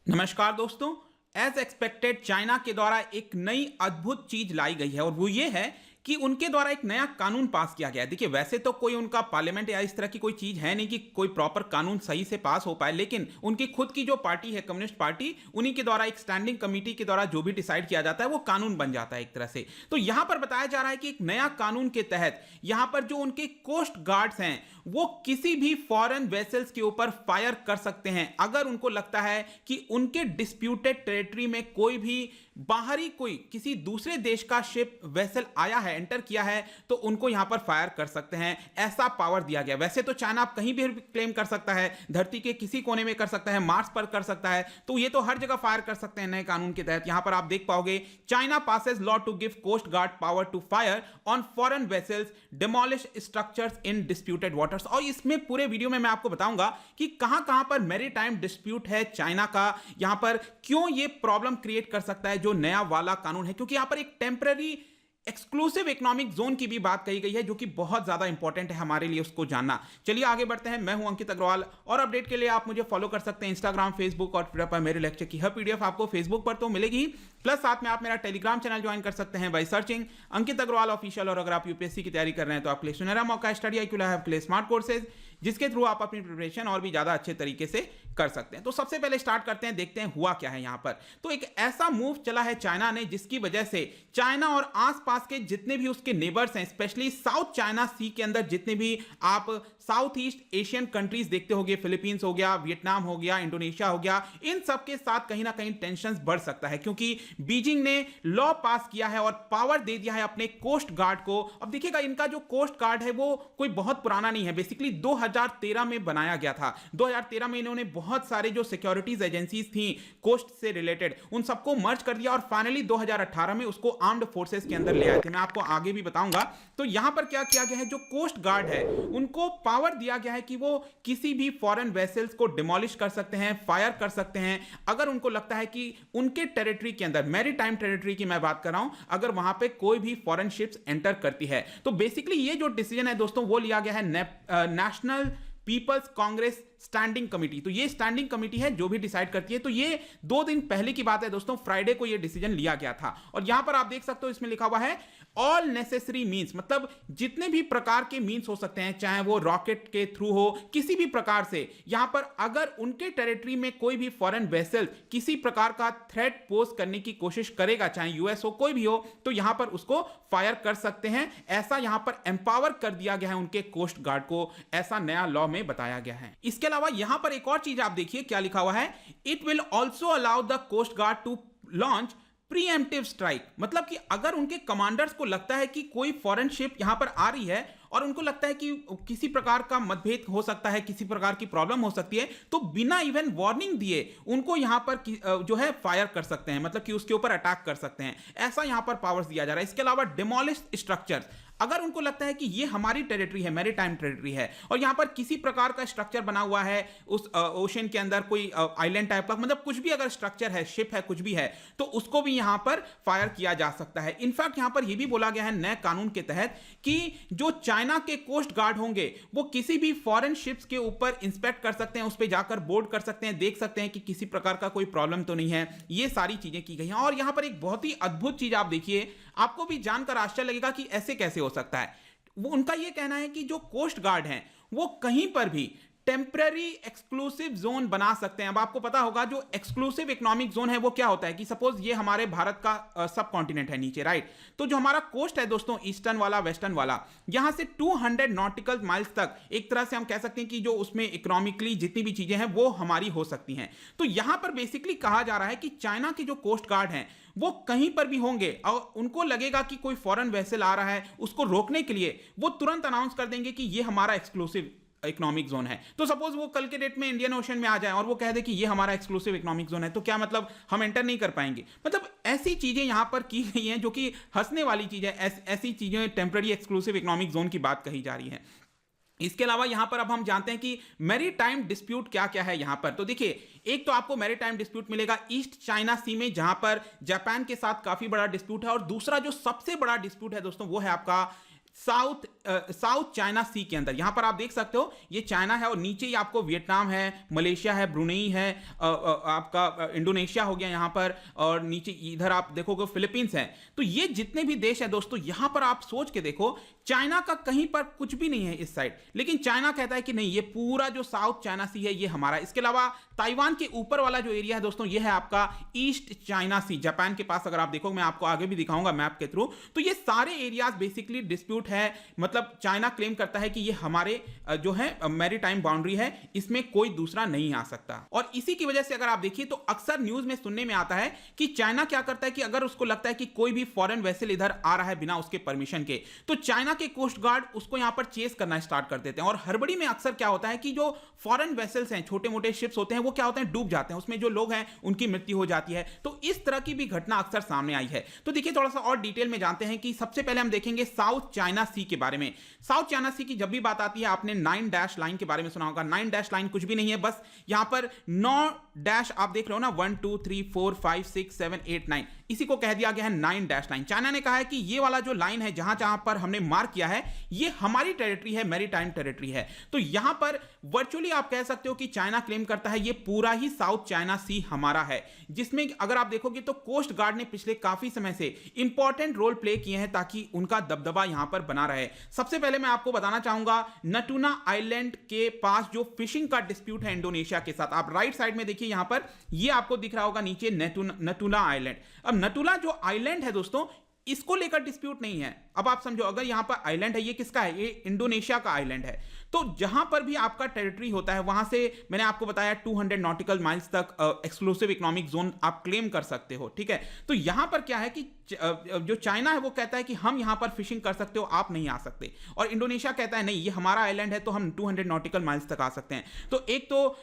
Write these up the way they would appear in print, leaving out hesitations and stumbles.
नमस्कार दोस्तों। As expected China के द्वारा एक नई अद्भुत चीज लाई गई है और वो ये है कि उनके द्वारा एक नया कानून पास किया गया है। देखिए, वैसे तो कोई उनका पार्लियामेंट या इस तरह की कोई चीज है नहीं कि कोई प्रॉपर कानून सही से पास हो पाए, लेकिन उनकी खुद की जो पार्टी है कम्युनिस्ट पार्टी, उन्हीं के द्वारा एक स्टैंडिंग कमेटी के द्वारा जो भी डिसाइड किया जाता है वो कानून बन जाता है एक तरह से। तो यहां पर बताया जा रहा है कि एक नया कानून के तहत यहां पर जो उनके कोस्ट गार्ड्स हैं वो किसी भी फॉरेन वेसल्स के ऊपर फायर कर सकते हैं अगर उनको लगता है कि उनके डिस्प्यूटेड टेरिटरी में कोई भी बाहरी कोई किसी दूसरे देश का शिप वेसल आया है, एंटर किया है, तो उनको यहां पर फायर कर सकते हैं। ऐसा पावर दिया गया। वैसे तो चाइना आप कहीं भी क्लेम कर सकता है, धरती के किसी कोने में कर सकता है, मार्स पर कर सकता है, तो ये तो हर जगह फायर कर सकते हैं नए कानून के तहत। यहां पर आप देख पाओगे, China passes law to give coast guard power to fire on foreign vessels, demolish structures in disputed waters. और इसमें पूरे वीडियो में मैं आपको बताऊंगा कि कहां कहां पर मैरीटाइम डिस्प्यूट है चाइना का, यहां पर क्यों ये प्रॉब्लम क्रिएट कर सकता है जो नया वाला कानून है, क्योंकि यहां पर एक टेम्पररी एक्सक्लूसिव इकोनॉमिक जोन की भी बात कही गई है जो कि बहुत ज्यादा इंपॉर्टेंट है हमारे लिए उसको जानना। चलिए आगे बढ़ते हैं। मैं हूं अंकित अग्रवाल और अपडेट के लिए आप मुझे फॉलो कर सकते हैं इंस्टाग्राम, फेसबुक और ट्विटर पर। मेरे लेक्चर की हर पीडीएफ आपको फेसबुक पर तो मिलेगी ही, प्लस साथ में आप मेरा टेलीग्राम चैनल ज्वाइन कर सकते हैं by searching Ankit Agarwal official. और अगर आप यूपीएससी की तैयारी कर रहे हैं तो आपके लिए सुनहरा मौका है स्टडी IQ लैब के लिए स्मार्ट कोर्सेज, जिसके थ्रू आप अपनी प्रिपरेशन और भी ज्यादा अच्छे तरीके से कर सकते हैं। तो सबसे पहले स्टार्ट करते हैं, देखते हैं हुआ क्या है यहां पर। तो एक ऐसा मूव चला है चाइना ने जिसकी वजह से चाइना और आसपास के जितने भी उसके नेबर्स हैं, स्पेशली साउथ चाइना सी के अंदर जितने भी आप साउथ ईस्ट एशियन कंट्रीज देखते होंगे, फिलीपींस हो गया, वियतनाम हो गया, इंडोनेशिया हो गया, इन सब के साथ कहीं ना कहीं टेंशन बढ़ सकता है, क्योंकि बीजिंग ने लॉ पास किया है और पावर दे दिया है अपने कोस्ट गार्ड को। अब देखिएगा, इनका जो कोस्ट गार्ड है वो कोई बहुत पुराना नहीं है, बेसिकली 2013 में बनाया गया था। 2013 में इन्होंने बहुत सारे जो सिक्योरिटीज एजेंसीज थी कोस्ट से रिलेटेड, उन सबको मर्ज कर दिया और फाइनली 2018 में उसको आर्म्ड फोर्सेस के अंदर ले आए थे। मैं आपको आगे भी बताऊंगा। तो यहां पर क्या किया गया है, जो कोस्ट गार्ड है उनको पावर दिया गया है कि वो किसी भी फॉरेन वेसल्स को डिमोलिश कर सकते हैं, फायर कर सकते हैं, अगर उनको लगता है कि उनके टेरिटरी के अंदर, मैरीटाइम टेरिटरी की मैं बात कर रहा हूं, अगर वहां पे कोई भी फॉरेन शिप्स एंटर करती है। तो बेसिकली ये जो डिसीजन है दोस्तों वो लिया गया है National People's Congress Standing Committee. तो ये स्टैंडिंग कमेटी है जो भी डिसाइड करती है। तो ये 2 दिन पहले की बात है दोस्तों, फ्राइडे को ये डिसीजन लिया गया था। और यहां पर आप देख सकते हो इसमें लिखा हुआ है ऑल नेसेसरी मींस, मतलब जितने भी प्रकार के मींस हो सकते हैं, चाहे वो रॉकेट के थ्रू हो, किसी भी प्रकार से, यहां पर अगर उनके टेरिटरी में कोई भी फॉरेन वेसल किसी प्रकार का थ्रेट पोज करने की कोशिश करेगा, चाहे यूएस हो कोई भी हो, तो यहां पर उसको फायर कर सकते हैं। ऐसा यहां पर एम्पावर कर दिया गया है उनके कोस्ट गार्ड को, ऐसा नया लॉ में बताया गया है। इसके अलावा यहां पर एक और चीज आप देखिए क्या लिखा हुआ है, it will also allow the coast guard to launch preemptive strike. मतलब कि अगर उनके कमांडर्स को लगता है कि कोई फॉरेन शिप यहां पर आ रही है और उनको लगता है कि किसी प्रकार का मतभेद हो सकता है, किसी प्रकार की प्रॉब्लम हो सकती है, तो बिना इवन वार्निंग दिए उनको यहां पर जो है फायर कर सकते हैं, मतलब कि उसके ऊपर अटैक कर सकते हैं। ऐसा यहां पर पावर्स दिया जा रहा है। इसके अलावा डिमोलिश स्ट्रक्चर्स, अगर उनको लगता है कि ये हमारी टेरिटरी है, मैरीटाइम टेरिटरी है, और यहां पर किसी प्रकार का स्ट्रक्चर बना हुआ है उस ओशन के अंदर, कोई आइलैंड टाइप का, मतलब कुछ भी अगर स्ट्रक्चर है, शिप है, कुछ भी है, तो उसको भी यहां पर फायर किया जा सकता है। इनफैक्ट यहां पर यह भी बोला गया है नए कानून के तहत कि जो चाइना के कोस्ट गार्ड होंगे वो किसी भी फॉरेन शिप्स के ऊपर इंस्पेक्ट कर सकते हैं, उस पर जाकर बोर्ड कर सकते हैं, देख सकते हैं कि किसी प्रकार का कोई प्रॉब्लम तो नहीं है। ये सारी चीजें की गई हैं। और यहां पर एक बहुत ही अद्भुत चीज आप देखिए, आपको भी जानकर आश्चर्य लगेगा कि ऐसे कैसे हो सकता है। वो उनका यह कहना है कि जो कोस्ट गार्ड हैं वो कहीं पर भी टेम्पररी एक्सक्लूसिव जोन बना सकते हैं। अब आपको पता होगा जो एक्सक्लूसिव इकोनॉमिक जोन है वो क्या होता है, कि सपोज ये हमारे भारत का सब कॉन्टिनेंट है नीचे, राइट, तो जो हमारा कोस्ट है दोस्तों, ईस्टर्न वाला, वेस्टर्न वाला, यहां से 200 नॉटिकल माइल्स तक एक तरह से हम कह सकते हैं कि जो उसमें इकोनॉमिकली जितनी भी चीजें हैं वो हमारी हो सकती हैं। तो यहां पर बेसिकली कहा जा रहा है कि चाइना के जो कोस्ट गार्ड हैं वो कहीं पर भी होंगे और उनको लगेगा कि कोई फॉरेन वेसल आ रहा है, उसको रोकने के लिए वो तुरंत अनाउंस कर देंगे कि ये हमारा एक्सक्लूसिव इकोनॉमिक जोन है। तो सपोज वो कल के डेट में इंडियन ओशन में आ जाए और वो कह दे कि ये हमारा एक्सक्लूसिव इकोनॉमिक जोन है, तो क्या मतलब हम एंटर नहीं कर पाएंगे। मतलब ऐसी चीजें यहां पर की गई हैं जो कि हंसने वाली चीज है। ऐसी चीजें, टेम्पररी एक्सक्लूसिव इकोनॉमिक जोन की बात कही जा रही है। इसके अलावा यहां पर अब हम जानते हैं कि मैरीटाइम डिस्प्यूट क्या क्या है यहां पर। तो देखिए, एक तो आपको मैरीटाइम डिस्प्यूट मिलेगा ईस्ट चाइना सी में, जहां पर जापान के साथ काफी बड़ा डिस्प्यूट है, और दूसरा जो सबसे बड़ा डिस्प्यूट है दोस्तों वो है आपका साउथ चाइना सी के अंदर। यहां पर आप देख सकते हो ये चाइना है और नीचे ही आपको वियतनाम है, मलेशिया है, ब्रुनेई है, आपका इंडोनेशिया हो गया यहां पर, और नीचे इधर आप देखोगे फिलीपींस है। तो ये जितने भी देश हैं दोस्तों, यहां पर आप सोच के देखो, चाइना का कहीं पर कुछ भी नहीं है इस साइड, लेकिन चाइना कहता है कि नहीं, ये पूरा जो साउथ चाइना सी है ये हमारा। इसके अलावा ताइवान के ऊपर वाला जो एरिया है दोस्तों, ये है आपका ईस्ट चाइना सी, जापान के पास। अगर आप देखो, मैं आपको आगे भी दिखाऊंगा मैप के थ्रू, तो ये सारे एरियाज बेसिकली डिस्प्यूट है। मतलब चाइना क्लेम करता है कि ये हमारे जो है मैरीटाइम बाउंड्री है, इसमें कोई दूसरा नहीं आ सकता। और इसी की वजह से अगर आप देखिए तो अक्सर न्यूज में सुनने में आता है कि चाइना क्या करता है कि अगर उसको लगता है कि कोई भी फॉरेन वेसल इधर आ रहा है बिना उसके परमिशन के, तो चाइना के कोस्ट गार्ड उसको यहां पर चेस करना स्टार्ट कर देते हैं। और हड़बड़ी में अक्सर क्या होता है कि जो फॉरेन वेसल्स हैं, छोटे मोटे शिप्स होते हैं, वो क्या होते हैं, डूब जाते हैं, उसमें जो लोग हैं उनकी मृत्यु हो जाती है। तो इस तरह की भी घटना अक्सर सामने आई है। तो देखिए थोड़ा सा और डिटेल में जानते हैं कि सबसे पहले हम देखेंगे साउथ चाइना सी के बारे में। साउथ चाइना सी की जब भी बात आती है, आपने 9 डैश लाइन के बारे में सुना होगा। 9 डैश लाइन कुछ भी नहीं है, बस यहां पर 9 डैश आप देख रहे हो ना, 1 2 3 4 5 6 7 8 9, इसी को कह दिया गया है 9 डैश लाइन। चाइना ने कहा है कि ये वाला जो लाइन है जहां जहां पर हमने मार्क किया है, ये हमारी टेरिटरी है, मैरीटाइम टेरिटरी है। तो यहां पर वर्चुअली आप कह सकते हो कि चाइना क्लेम करता है ये पूरा ही साउथ चाइना सी हमारा है, जिसमें अगर आप देखोगे तो कोस्ट गार्ड ने पिछले काफी समय से इंपॉर्टेंट रोल प्ले किए हैं ताकि उनका दबदबा यहां पर बना रहे। सबसे पहले मैं आपको बताना चाहूंगा, नटूना आइलैंड के पास जो फिशिंग का डिस्प्यूट है इंडोनेशिया के साथ, आप राइट साइड में देखिए, यहां पर ये आपको दिख रहा होगा नीचे नटूना आइलैंड। अब नटूला जो आइलैंड है दोस्तों, इसको लेकर डिस्प्यूट नहीं है। अब आप समझो, अगर यहां पर आइलैंड है, ये किसका है, ये इंडोनेशिया का आइलैंड है। तो जहां पर भी आपका टेरिटरी होता है, वहां से मैंने आपको बताया 200 नॉटिकल माइल्स तक एक्सक्लूसिव इकोनॉमिक जोन आप क्लेम कर सकते हो, ठीक है। तो यहां पर क्या है कि जो चाइना है वो कहता है कि हम यहां पर फिशिंग कर सकते हो, आप नहीं आ सकते, और इंडोनेशिया कहता है नहीं, ये हमारा आइलैंड है तो हम 200 नॉटिकल माइल्स तक आ सकते हैं। तो एक तो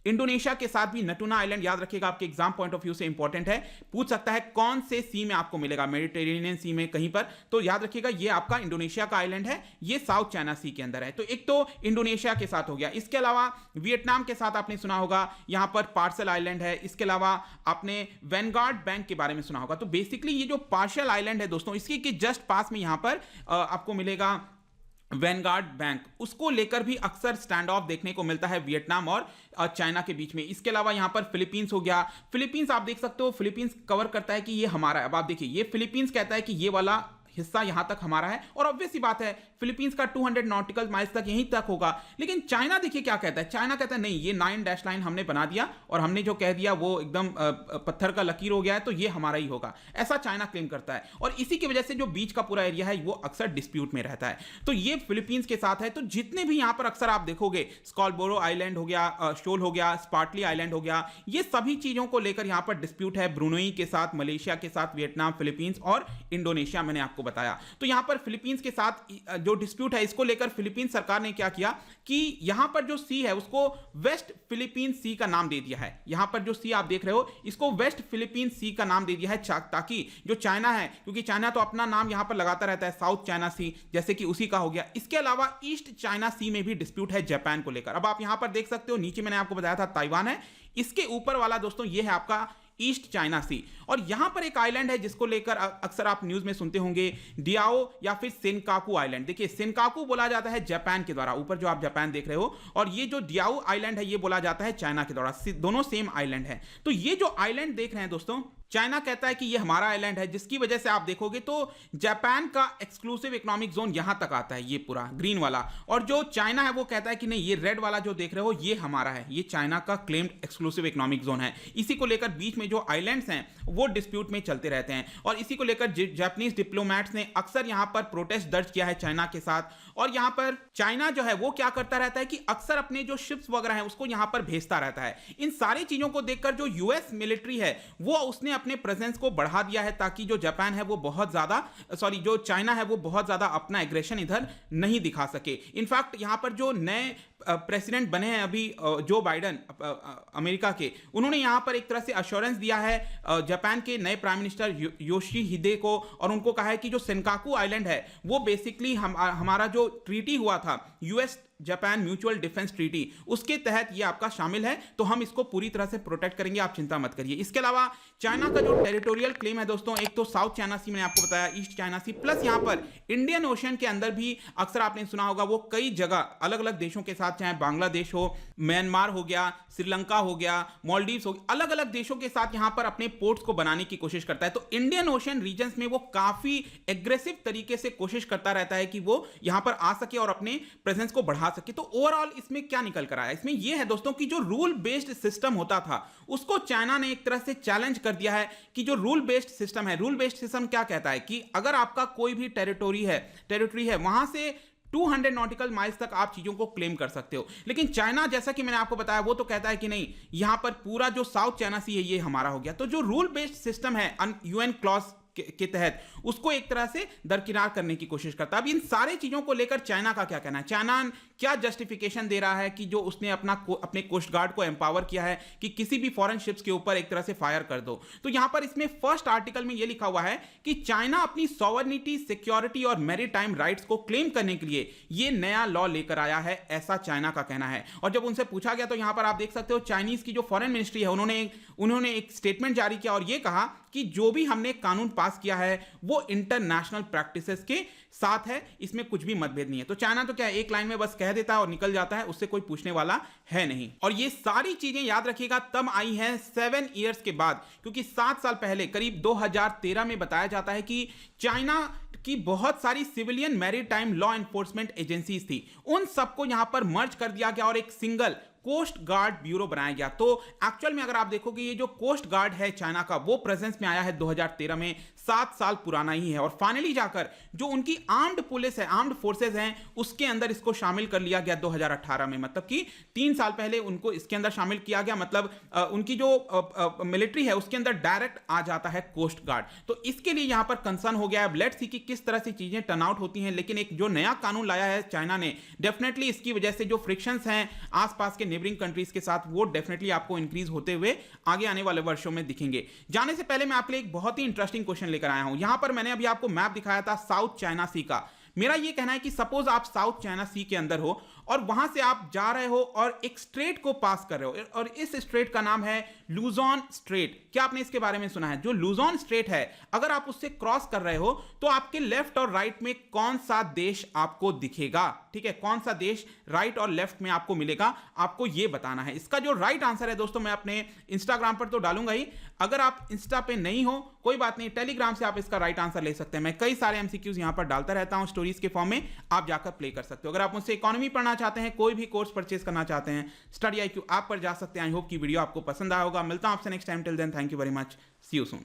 इंडोनेशिया के साथ भी नटूना आइलैंड, याद रखिएगा, आपके एग्जाम पॉइंट ऑफ व्यू से इंपॉर्टेंट है, पूछ सकता है कौन से सी में आपको मिलेगा, मेडिटेरेनियन सी में कहीं पर, तो याद रखिएगा ये आपका इंडोनेशिया का आइलैंड है, ये साउथ चाइना सी के अंदर है। तो एक तो इंडोनेशिया के साथ हो गया। इसके अलावा वियतनाम के साथ आपने सुना होगा, यहां पर पार्सल आइलैंड है। इसके अलावा आपने वैनगार्ड बैंक के बारे में सुना होगा। तो बेसिकली ये जो पार्शियल आइलैंड है दोस्तों, इसके के जस्ट पास में यहां पर आपको मिलेगा वैनगार्ड बैंक। उसको लेकर भी अक्सर स्टैंड ऑफ देखने को मिलता है वियतनाम और चाइना के बीच में। इसके अलावा यहां पर फिलीपींस हो गया। फिलीपींस आप देख सकते हो, फिलीपींस कवर करता है कि ये हमारा है। अब आप देखिए, ये फिलीपींस कहता है कि ये वाला हिस्सा यहां तक हमारा है, और ऑब्वियस सी बात है फिलीपींस का 200 नॉटिकल माइल्स तक यहीं तक होगा। लेकिन चाइना देखिए क्या कहता है, चाइना कहता है नहीं, ये 9 डैश लाइन हमने बना दिया और हमने जो कह दिया वो एकदम पत्थर का लकीर हो गया है, तो ये हमारा ही होगा, ऐसा चाइना क्लेम करता है। और इसी की वजह से जो बीच का पूरा एरिया है वो अक्सर डिस्प्यूट में रहता है। तो ये फिलीपींस के साथ है। तो जितने भी यहां पर अक्सर आप देखोगे, स्कॉलबोरो आइलैंड हो गया, शोल हो गया, स्पार्टली आइलैंड हो गया, ये सभी चीजों को लेकर यहां पर डिस्प्यूट है, ब्रुनेई के साथ, मलेशिया के साथ, वियतनाम, फिलीपींस और इंडोनेशिया, मैंने आपको बताया। तो यहां पर फिलीपींस के साथ जो डिस्प्यूट है, इसको लेकर फिलीपींस सरकार ने क्या किया कि यहां पर जो सी है उसको वेस्ट फिलीपींस सी का नाम दे दिया है। यहां पर जो सी आप देख रहे हो, इसको वेस्ट फिलीपींस सी का नाम दे दिया है, ताकि जो चाइना है, क्योंकि चाइना तो अपना नाम यहां पर लगाता रहता है, साउथ चाइना सी जैसे कि उसी का हो गया। इसके अलावा ईस्ट चाइना सी में भी डिस्प्यूट है जापान को लेकर। अब आप यहां पर देख सकते हो, नीचे मैंने आपको बताया था ताइवान है, इसके ऊपर वाला दोस्तों ये है आपका ईस्ट चाइना सी। और यहां पर एक आइलैंड है जिसको लेकर अक्सर आप न्यूज में सुनते होंगे, डियाओ या फिर सेनकाकू आइलैंड। देखिए सेनकाकू बोला जाता है जापान के द्वारा, ऊपर जो आप जापान देख रहे हो, और ये जो डियाओ आइलैंड है ये बोला जाता है चाइना के द्वारा, दोनों सेम आइलैंड है। तो ये जो आइलैंड देख रहे हैं दोस्तों, चाइना कहता है कि ये हमारा आइलैंड है, जिसकी वजह से आप देखोगे तो जापान का एक्सक्लूसिव इकोनॉमिक जोन यहां तक आता है, ये पूरा ग्रीन वाला। और जो चाइना है वो कहता है कि नहीं, ये रेड वाला जो देख रहे हो ये हमारा है, ये चाइना का क्लेम्ड एक्सक्लूसिव इकोनॉमिक जोन है। इसी को लेकर बीच में जो आइलैंड्स हैं वो डिस्प्यूट में चलते रहते हैं, और इसी को लेकर जापानीज डिप्लोमैट्स ने अक्सर यहां पर प्रोटेस्ट दर्ज किया है चाइना के साथ। और यहां पर चाइना जो है वो क्या करता रहता है कि अक्सर अपने जो शिप्स वगैरह हैं उसको यहां पर भेजता रहता है। इन सारी चीजों को देखकर जो यूएस मिलिट्री है वो उसने अपने प्रेजेंस को बढ़ा दिया है, ताकि जो जापान है वो बहुत ज्यादा, जो चाइना है वो बहुत ज्यादा अपना एग्रेशन इधर नहीं दिखा सके। इनफैक्ट यहां पर जो नए प्रेसिडेंट बने हैं अभी जो बाइडन अमेरिका के, उन्होंने यहाँ पर एक तरह से अश्योरेंस दिया है जापान के नए प्राइम मिनिस्टर योशिहिदे को, और उनको कहा है कि जो सेनकाकू आइलैंड है वो बेसिकली हमारा जो ट्रीटी हुआ था US Japan mutual defence treaty, उसके तहत ये आपका शामिल है, तो हम इसको पूरी तरह से प्रोटेक्ट करेंगे, आप चिंता मत करिए। इसके अलावा चाइना का जो टेरिटोरियल क्लेम है दोस्तों, एक तो साउथ चाइना सी मैंने आपको बताया, ईस्ट चाइना सी, प्लस यहां पर इंडियन ओशन के अंदर भी अक्सर आपने सुना होगा वो कई जगह अलग अलग देशों के साथ, चाहे बांग्लादेश हो, म्यांमार हो गया, श्रीलंका हो गया, मालदीव्स हो गया, अलग अलग देशों के साथ यहां पर अपने पोर्ट्स को बनाने की कोशिश करता है। तो इंडियन ओशन रीजन्स में वो काफी एग्रेसिव तरीके से कोशिश करता रहता है कि वो यहां पर आ सके और अपने प्रेजेंस को बढ़ा सके। तो ओवरऑल इसमें क्या निकल कर आया, इसमें यह है दोस्तों कि जो रूल बेस्ड सिस्टम होता था उसको चाइना ने एक तरह से चैलेंज कर दिया है कि जो रूल बेस्ड सिस्टम है, रूल बेस्ड सिस्टम क्या कहता है कि अगर आपका कोई भी टेरिटरी है वहां से 200 नॉटिकल माइल्स तक आप चीजों को क्लेम कर सकते हो। लेकिन चाइना, जैसा कि मैंने आपको बताया, वो तो कहता है कि नहीं, यहां पर पूरा जो साउथ चाइना सी है ये हमारा हो गया। तो जो रूल बेस्ड सिस्टम है यूएन क्लॉज के तहत, उसको एक तरह से दरकिनार करने की कोशिश करता है। अब इन सारे चीजों को लेकर चाइना का क्या कहना है, चाइना क्या जस्टिफिकेशन दे रहा है कि जो उसने अपने कोस्ट गार्ड को एम्पावर किया है कि किसी भी फॉरेन शिप्स के ऊपर एक तरह से फायर कर दो। तो यहां पर इसमें फर्स्ट आर्टिकल में यह लिखा हुआ है कि चाइना अपनी सॉवरेनिटी, सिक्योरिटी और मैरीटाइम राइट्स को क्लेम करने के लिए यह नया लॉ लेकर आया है, ऐसा चाइना का कहना है। और जब उनसे पूछा गया तो यहां पर आप देख सकते हो चाइनीज की जो फॉरेन मिनिस्ट्री है उन्होंने एक स्टेटमेंट जारी किया और यह कहा कि जो भी हमने कानून पास किया है वो इंटरनेशनल प्रैक्टिसेस के साथ है, इसमें कुछ भी मतभेद नहीं है। तो चाइना तो क्या है, एक लाइन में बस कह देता है और निकल जाता है, उससे कोई पूछने वाला है नहीं। और ये सारी चीजें याद रखिएगा तब आई हैं 7 इयर्स के बाद, क्योंकि 7 साल पहले करीब 2013 में बताया जाता है कि चाइना की बहुत सारी civilian maritime law enforcement agencies थी, उन सबको यहां पर मर्ज कर दिया गया और एक सिंगल कोस्ट गार्ड ब्यूरो बनाया गया। तो एक्चुअल में अगर आप देखोगे ये जो कोस्ट गार्ड है चाइना का, वो प्रेजेंस में आया है 2013 में, 7 साल पुराना ही है। और फाइनली जाकर जो उनकी आर्म्ड पुलिस है, आर्म्ड फोर्सेज हैं, उसके अंदर इसको शामिल कर लिया गया 2018 में, मतलब कि 3 साल पहले उनको इसके अंदर शामिल किया गया। मतलब उनकी जो मिलिट्री है उसके अंदर डायरेक्ट आ जाता है कोस्ट गार्ड। तो इसके लिए यहां पर कंसर्न हो गया है। अब लेट्स सी कि किस तरह से चीजें टर्न आउट होती हैं। लेकिन एक जो नया कानून लाया है चाइना ने, डेफिनेटली इसकी वजह से जो फ्रिक्शंस हैं आसपास के नेबरिंग कंट्रीज के साथ, वो डेफिनेटली आपको इंक्रीज होते हुए आगे आने वाले वर्षों में दिखेंगे। जाने से पहले मैं आपके लिए एक बहुत ही इंटरेस्टिंग क्वेश्चन लेकर आया हूं। यहां पर मैंने अभी आपको मैप दिखाया था साउथ चाइना सी का। मेरा यह कहना है कि सपोज आप साउथ चाइना सी के अंदर हो और वहां से आप जा रहे हो और एक स्ट्रेट को पास कर रहे हो, और इस स्ट्रेट का नाम है लुजॉन स्ट्रेट। क्या आपने इसके बारे में सुना है? जो लुजॉन स्ट्रेट है, अगर आप उससे क्रॉस कर रहे हो तो आपके लेफ्ट और राइट में कौन सा देश आपको दिखेगा? ठीक है, कौन सा देश राइट और लेफ्ट में आपको मिलेगा, आपको यह बताना है। इसका जो राइट आंसर है दोस्तों, मैं अपने इंस्टाग्राम पर तो डालूंगा ही, अगर आप इंस्टा पे नहीं हो कोई बात नहीं, टेलीग्राम से आप इसका राइट आंसर ले सकते हैं। मैं कई सारे एमसीक्यूज यहां पर डालता रहता हूं स्टोरीज के फॉर्म में, आप जाकर प्ले कर सकते हो। अगर आप मुझसे इकोनॉमी पढ़ना चाहते हैं, कोई भी कोर्स परचेज करना चाहते हैं, स्टडी IQ ऐप पर जा सकते हैं। आई होप की वीडियो आपको पसंद आया होगा। मिलता हूं आपसे next time. Till then, thank you very much, see you soon.